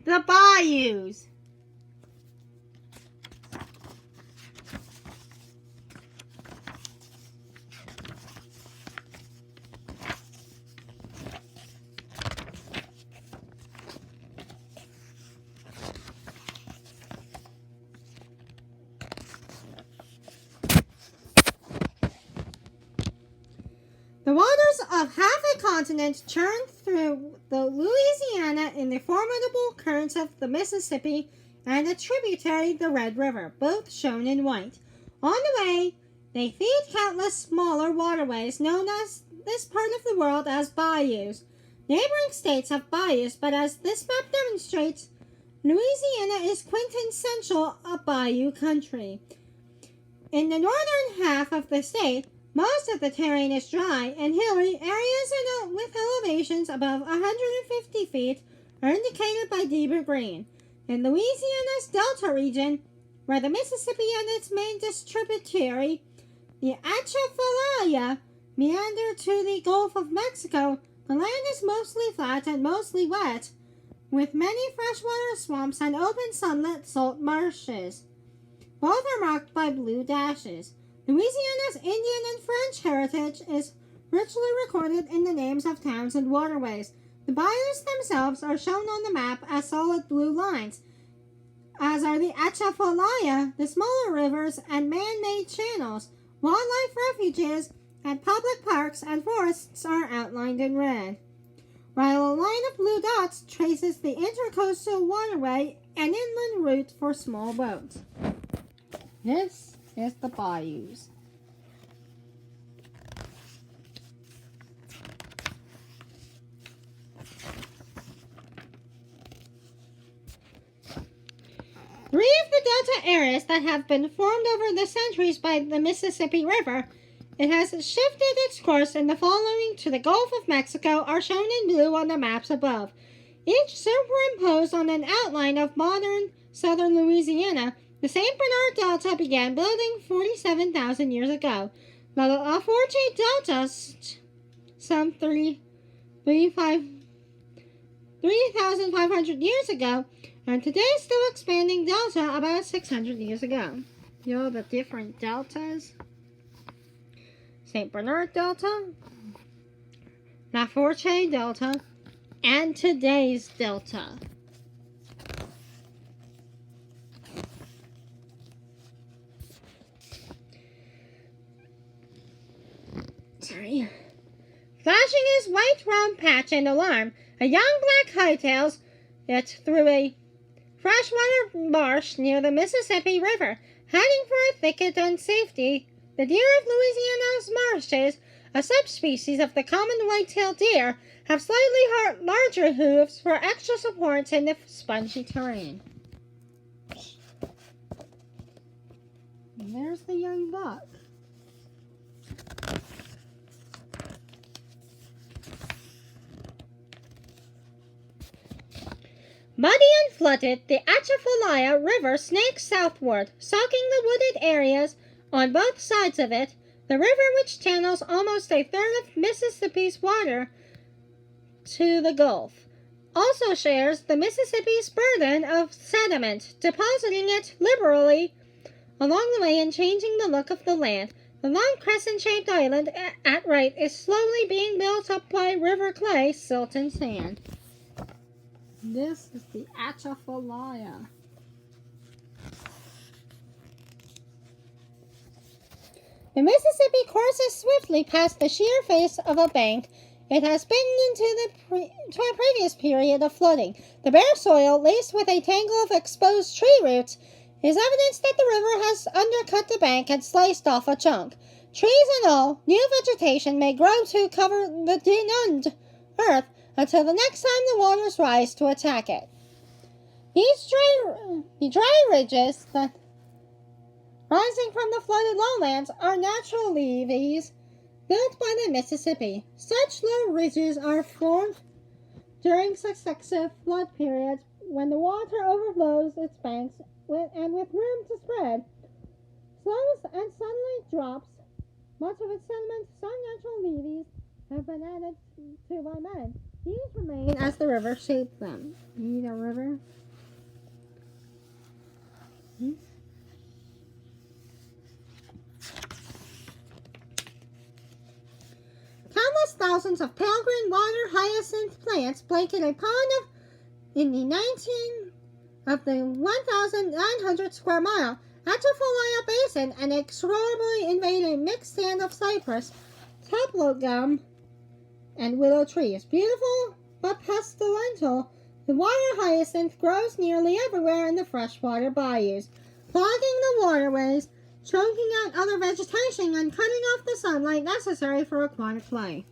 The Bayous. The waters of half a continent churn through the Louisiana in the formidable currents of the Mississippi and a tributary, the Red River, both shown in white. On the way, they feed countless smaller waterways known as this part of the world as bayous. Neighboring states have bayous, but as this map demonstrates, Louisiana is quintessential a bayou country. In the northern half of the state, most of the terrain is dry and hilly. Areas with elevations above 150 feet are indicated by deeper green. In Louisiana's Delta region, where the Mississippi and its main tributary, the Atchafalaya, meander to the Gulf of Mexico, the land is mostly flat and mostly wet, with many freshwater swamps and open sunlit salt marshes. Both are marked by blue dashes. Louisiana's Indian and French heritage is richly recorded in the names of towns and waterways. The bayous themselves are shown on the map as solid blue lines, as are the Atchafalaya, the smaller rivers and man-made channels. Wildlife refuges and public parks and forests are outlined in red, while a line of blue dots traces the intercoastal waterway, an inland route for small boats. This is the bayous. Three of the delta areas that have been formed over the centuries by the Mississippi River, it has shifted its course in the following to the Gulf of Mexico, are shown in blue on the maps above. Each superimposed on an outline of modern southern Louisiana, the St. Bernard Delta began building 47,000 years ago. The La Forge Delta, some 3,500 years ago, and today still expanding delta about 600 years ago. You know the different deltas? St. Bernard Delta, La Forge Delta, and today's delta. Flashing his white round patch in alarm, a young black hightails it through a freshwater marsh near the Mississippi River, heading for a thicket and safety. The deer of Louisiana's marshes, a subspecies of the common white-tailed deer, have slightly larger hooves for extra support in the spongy terrain. And there's the young buck. Muddy and flooded, the Atchafalaya River snakes southward, soaking the wooded areas on both sides of it. The river, which channels almost a third of Mississippi's water to the Gulf, also shares the Mississippi's burden of sediment, depositing it liberally along the way and changing the look of the land. The long crescent-shaped island at right is slowly being built up by river clay, silt, and sand. This is the Atchafalaya. The Mississippi courses swiftly past the sheer face of a bank. It has been into to a previous period of flooding. The bare soil, laced with a tangle of exposed tree roots, is evidence that the river has undercut the bank and sliced off a chunk. Trees and all, new vegetation may grow to cover the denumbed earth until the next time the waters rise to attack it. The dry ridges that rising from the flooded lowlands are natural levees built by the Mississippi. Such low ridges are formed during successive flood periods when the water overflows its banks and with room to spread, slows and suddenly drops. Much of its sediment, some natural levees have been added to by men. These remain as the river shaped them. Need a river? Countless thousands of pale green water hyacinth plants blanket a pond in the 1,900 square mile Atchafalaya Basin and extraordinarily invade a mixed stand of cypress, taplogum, and willow trees. Beautiful but pestilential, the water hyacinth grows nearly everywhere in the freshwater bayous, clogging the waterways, choking out other vegetation, and cutting off the sunlight necessary for aquatic life.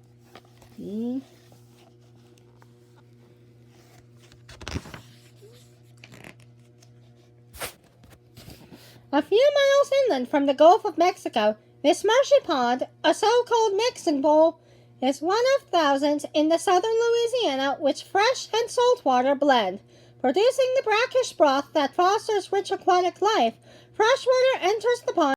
A few miles inland from the Gulf of Mexico, this marshy pond, a so-called mixing bowl, is one of thousands in the southern Louisiana which fresh and salt water blend, producing the brackish broth that fosters rich aquatic life. Fresh water enters the pond